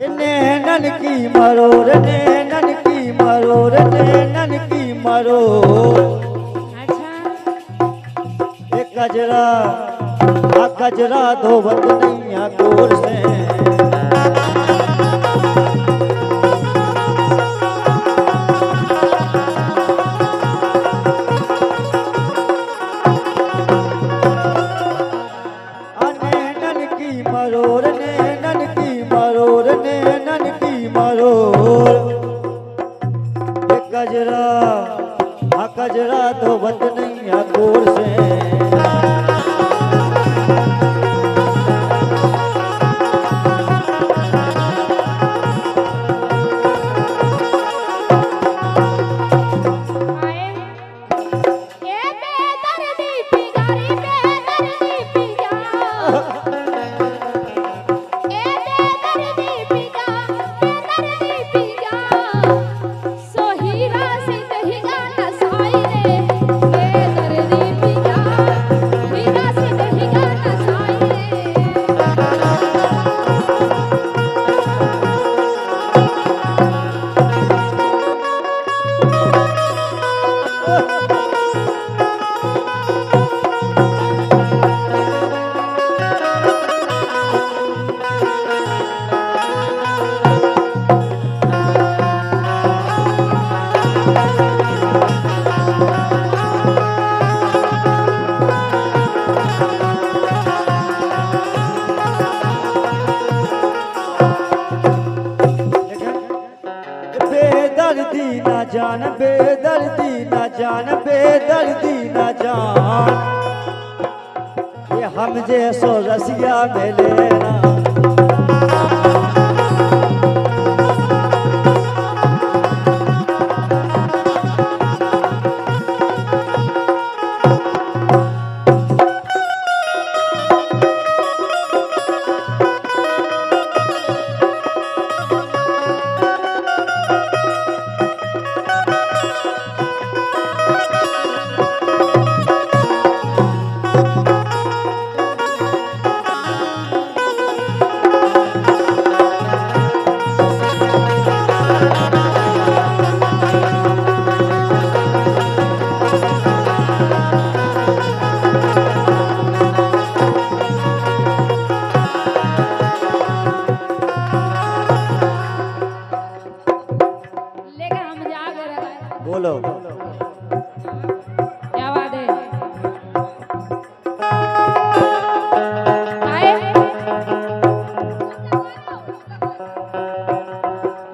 नैनन की मरोर, नैनन की मरोर, नैनन की मरोर। एक कजरा आ कजरा धोवत नैया गोर से। नैनन की मरोर, नैनन की मरोर, नैनन की मरोर। एक कजरा आ कजरा धोवत नैया गोर से। बेदर्दी न जान, बेदर्दी न जान, बेदर्दी न जान। ये हम जैसो रसिया मिले ना। बोलो क्या बात है।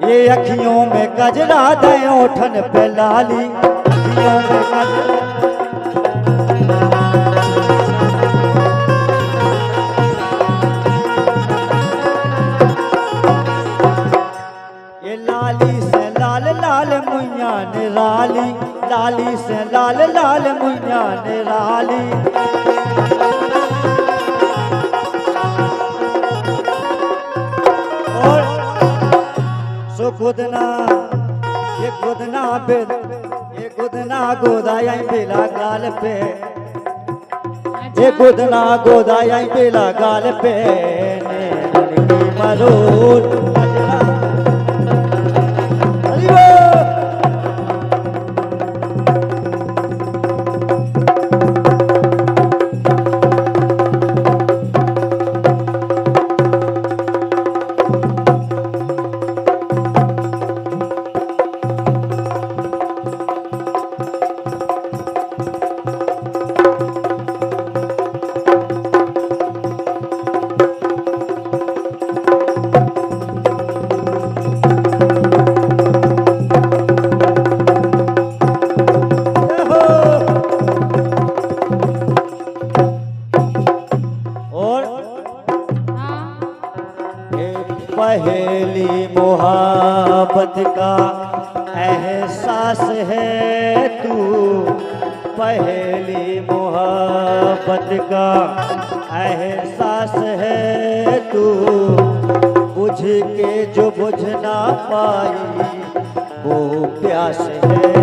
ये अखियों में गजरा दे ओठन पे लाली, अखियों में गजरा। ये लाली से लाल लाल मुइया निराली, लाली से लाल लाल मुइया निराली। और सो खुदना ये खुदना पे ये खुदना गोदाया बेला गाल पे। ये खुदना गोदाया बेला गाल पे। नैनन की मरोर पहली मोहब्बत का एहसास है तू। पहली मोहब्बत का एहसास है तू। बुझ के जो बुझ ना पाई वो प्यास है।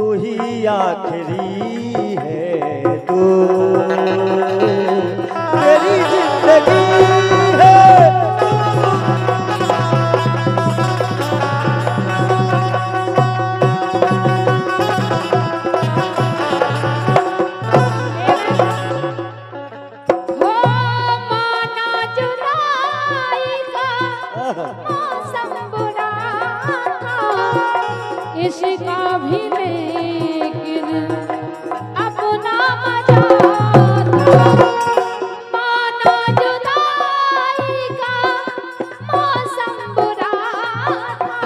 तू ही आखिरी है, तू मेरी जिंदगी है। इसका भी लेकिन अपना मजा था, माना जुदाई का मौसम बुरा था।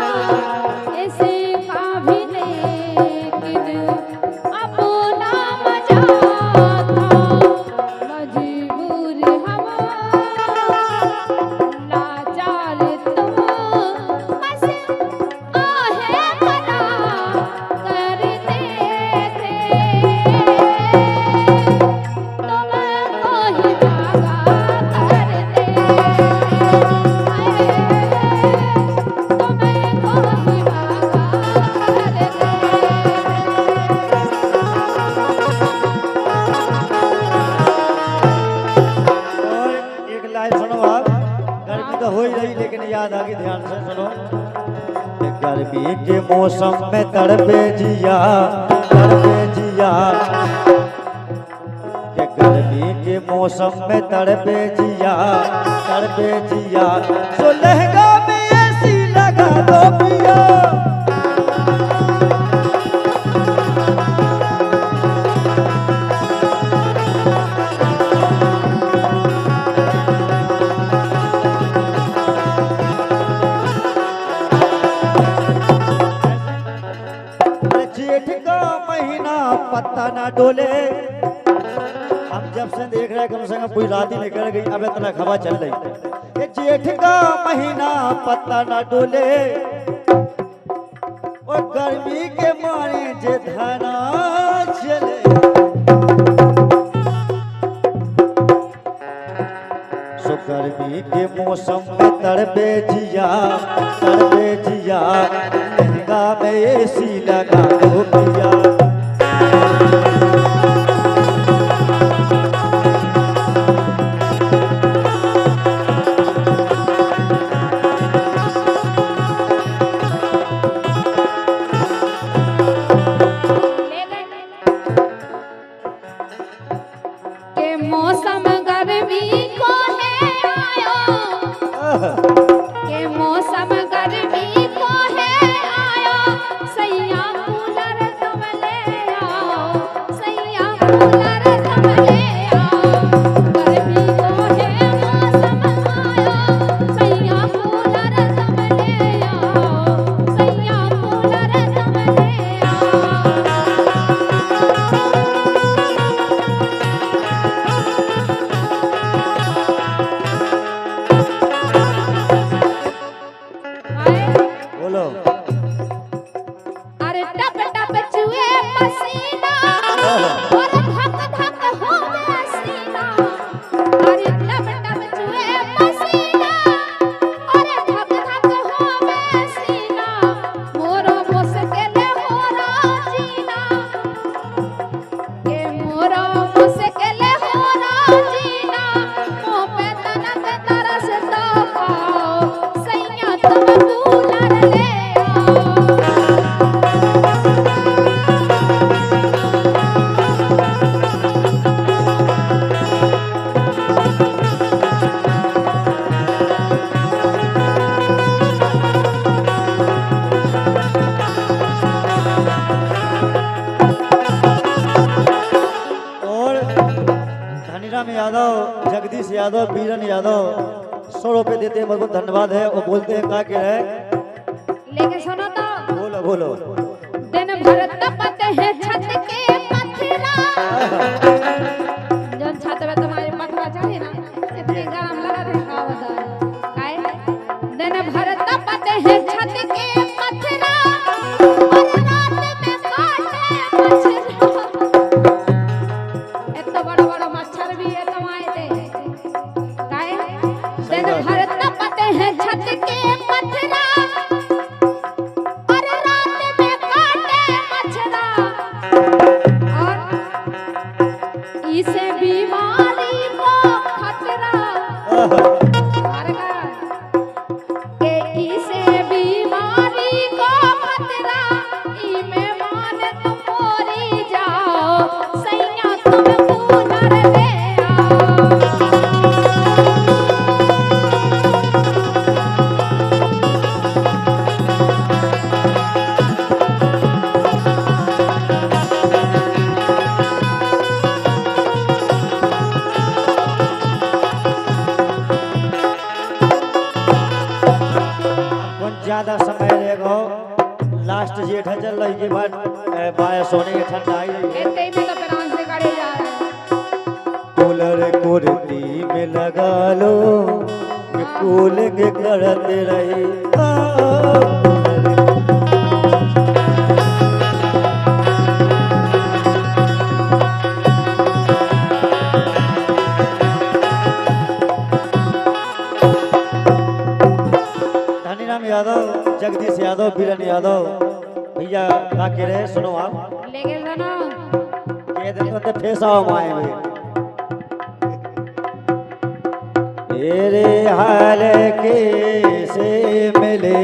इसका भी लेकिन अपना मजा था। मजबूर हम लाचार तुम बस आहे मना करते थे। तुमको ही भागा करते, तुमको ही और एक लाइन सुनो आप, गर्मी तो हो ही रही लेकिन याद आ गई, ध्यान से सुनो। कि गर्मी के मौसम में तड़पे जिया, तड़पे जिया। कि गर्मी के मौसम में तड़पे जिया, तड़पे जिया। सो लहंगा में ऐसी लगा दो पिया। जेठ का महीना पत्ता ना डोले। हम जब से देख रहे हैं कम से कम कोई रात ही निकल गई, अब इतना हवा चल रही। ये जेठ का महीना पत्ता ना डोले, और गर्मी के मारे जे धना चले। सो गर्मी के मौसम में तड़पे जिया, तड़पे जिया। लहंगा में एसी लगा दो पिया। के मौसम गर्मी को है आयो, के मौसम गर्मी को है आयो। सैया कूलर तुम ले आओ, सैया कूलर तुम ले आओ। गर्मी को है मौसम आयो, सैया कूलर तुम ले आओ, सैया कूलर तुम ले आओ। बोलो। अरे टप टप चुए पसीना, और धक धक होवे सीना। अरे टप टप चुए पसीना, और धक धक होवे सीना। मोरो मुश्किल हो रा जीना, के मोरो मुश्किल हो रा जीना। मुँह पे तनक तरस तो खाओ, सैया तुम कूलर ले आओ। और धनीराम यादव, जगदीश यादव, बीरन यादव 100 रुपए देते हैं, बहुत धन्यवाद है। और बोलते हैं क्या कह रहे हैं, लेके सुनो तो, बोलो बोलो। दिन भर तपते हैं छत के पथरा। जब छत पे तुम्हारी पथरा चढ़े ना, इतनी गरम लगा रहेगा बता काय। दिन भर तपते हैं छत के पथरा, और रात में काटे मच्छर। इतना बड़ा बड़ा मच्छर भी है तुम्हारे काय। दिन भर तपते हैं छत के पथरा, और रात में काटे मच्छरा। ज्यादा समय रहेगो लास्ट जेठ चल रही के बाद बारिश होने की ठंडा आई इतने में तो प्राण से कड़े जा रहे हैं। कूलर कुर्ती में लगा लो कूलिंग करते रही धनीराम यादव जगदीश यादव बीरन यादव भैया गा के रहे सुनो आप लेके जाना ये दिन तो फेसा माए में तेरे हाल के से मिले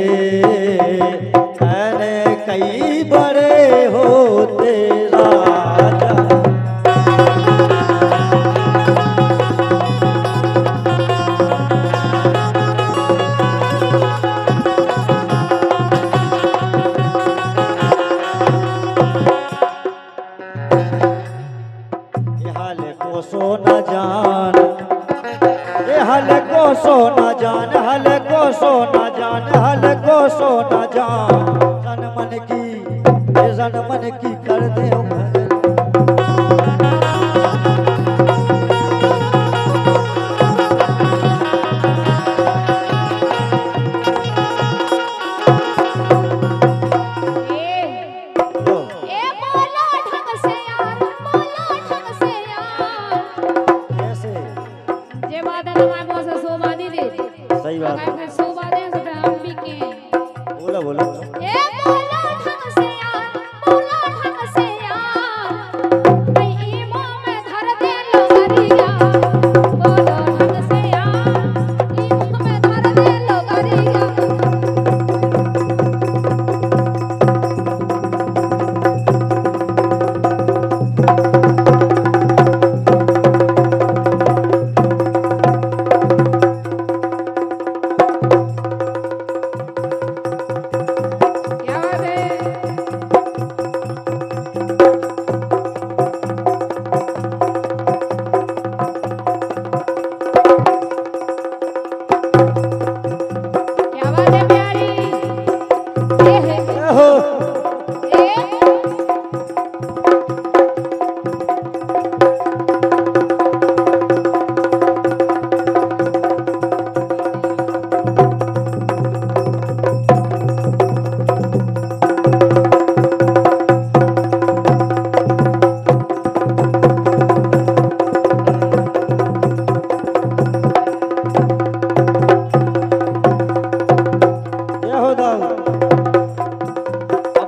अने कई बड़े होते राजा ये हाल को सो न जान हल को सोना जान हल को सोना जान हल को सोना जान जन मन की कर दे सही बात है शोभा दे तो हम भी के बोलो बोलो ए बोलो ढंग से यार बोलो ढंग से यार कहीं मुंह में धर दे लोगरिया बोलो ढंग से यार मुंह में धर दे लोगरिया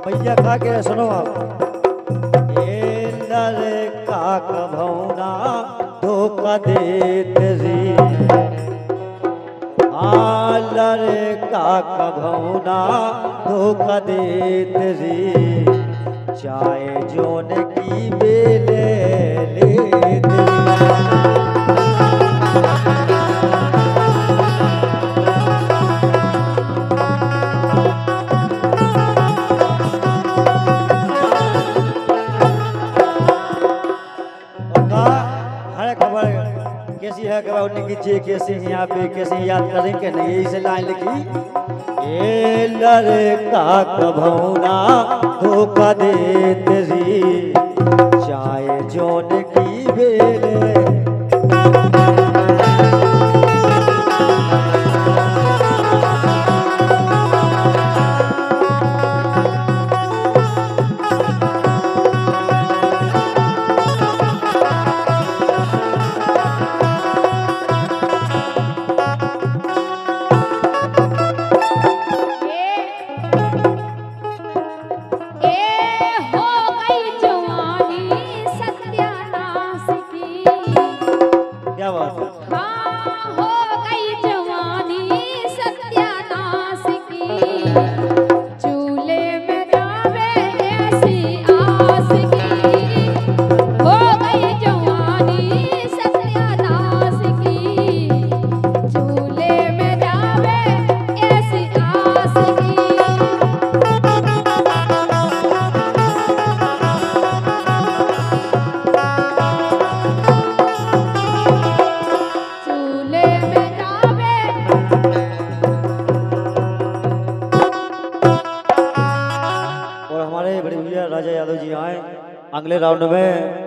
भैया खा के सुनो आप ए नर काक भौना धोखा देत री लर काक भौना धोखा देत री चाहे जोन की बेले लेत कैसी है कि उन्हें की कैसे यहाँ पे कैसे याद करेंगे नहीं यही से लाइन लिखी ए लड़का कभौना धोखा देत री चाहे जोन की बेले क्या बात है हाँ हो गई जवानी सत्यानाश की चूल्हे में जावे ऐसी आस की हो गई जवानी सत्यानाश की चूल्हे में जावे ऐसी आस की चूल्हे अगले राउंड में